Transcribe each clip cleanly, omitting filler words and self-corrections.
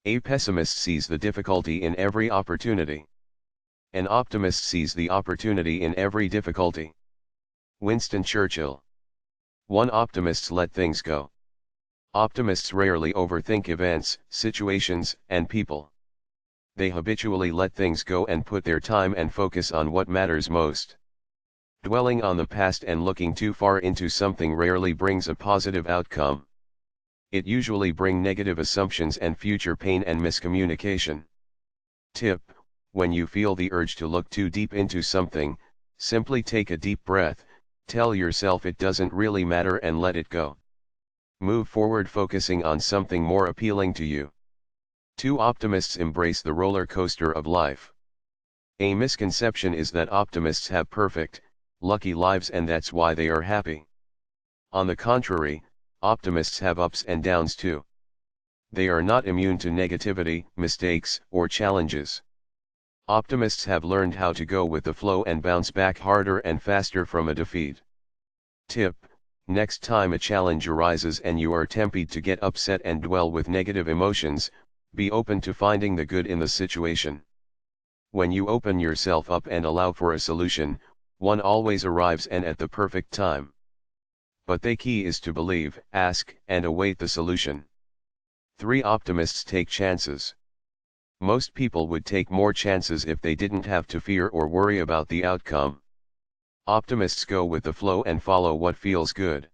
A pessimist sees the difficulty in every opportunity. An optimist sees the opportunity in every difficulty. Winston Churchill. 1. Optimists let things go. Optimists rarely overthink events, situations, and people. They habitually let things go and put their time and focus on what matters most. Dwelling on the past and looking too far into something rarely brings a positive outcome. It usually brings negative assumptions and future pain and miscommunication. Tip: when you feel the urge to look too deep into something, simply take a deep breath, tell yourself it doesn't really matter and let it go. Move forward focusing on something more appealing to you. 2. Optimists embrace the roller coaster of life. A misconception is that optimists have perfect, lucky lives and that's why they are happy. On the contrary, optimists have ups and downs too. They are not immune to negativity, mistakes, or challenges. Optimists have learned how to go with the flow and bounce back harder and faster from a defeat. Tip: next time a challenge arises and you are tempted to get upset and dwell with negative emotions, be open to finding the good in the situation. When you open yourself up and allow for a solution, one always arrives and at the perfect time. But the key is to believe, ask, and await the solution. 3. Optimists take chances. Most people would take more chances if they didn't have to fear or worry about the outcome. Optimists go with the flow and follow what feels good.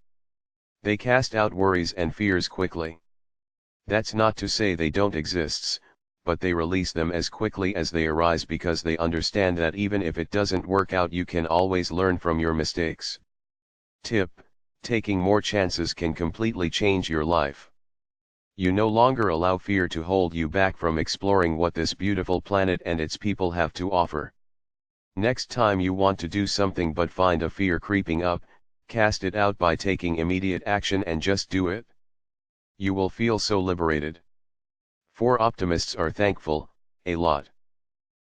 They cast out worries and fears quickly. That's not to say they don't exist, but they release them as quickly as they arise because they understand that even if it doesn't work out, you can always learn from your mistakes. Tip: taking more chances can completely change your life. You no longer allow fear to hold you back from exploring what this beautiful planet and its people have to offer. Next time you want to do something but find a fear creeping up, cast it out by taking immediate action and just do it. You will feel so liberated. 4. Optimists are thankful, a lot.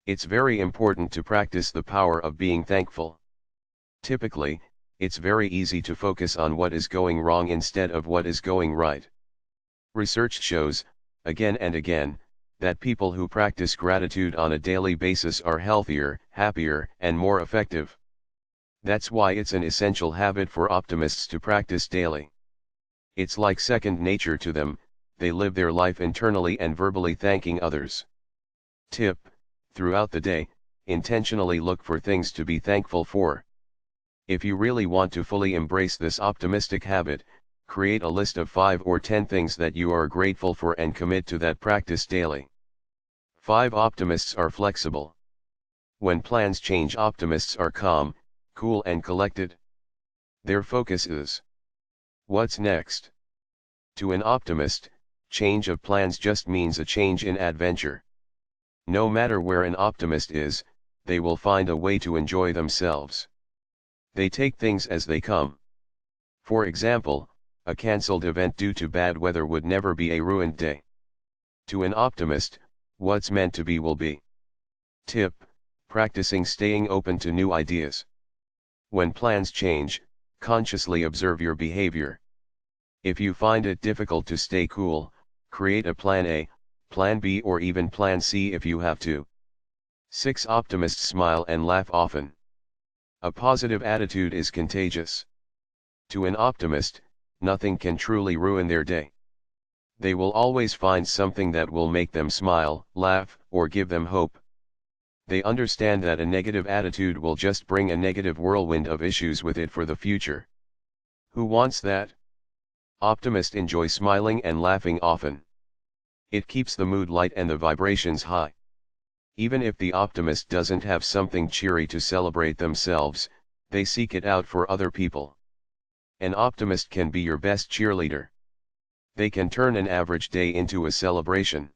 It's very important to practice the power of being thankful. Typically, it's very easy to focus on what is going wrong instead of what is going right. Research shows, again and again, that people who practice gratitude on a daily basis are healthier, happier, and more effective. That's why it's an essential habit for optimists to practice daily. It's like second nature to them. They live their life internally and verbally thanking others. Tip: throughout the day, intentionally look for things to be thankful for. If you really want to fully embrace this optimistic habit, create a list of 5 or 10 things that you are grateful for and commit to that practice daily. 5. Optimists are flexible. When plans change, optimists are calm, cool and collected. Their focus is what's next. To an optimist, change of plans just means a change in adventure. No matter where an optimist is, they will find a way to enjoy themselves. They take things as they come. For example, a cancelled event due to bad weather would never be a ruined day. To an optimist, what's meant to be will be. Tip: practicing staying open to new ideas. When plans change, consciously observe your behavior. If you find it difficult to stay cool, create a plan A, plan B, or even plan C if you have to. 6. Optimists smile and laugh often. A positive attitude is contagious. To an optimist, nothing can truly ruin their day. They will always find something that will make them smile, laugh, or give them hope. They understand that a negative attitude will just bring a negative whirlwind of issues with it for the future. Who wants that? Optimists enjoy smiling and laughing often. It keeps the mood light and the vibrations high. Even if the optimist doesn't have something cheery to celebrate themselves, they seek it out for other people. An optimist can be your best cheerleader. They can turn an average day into a celebration.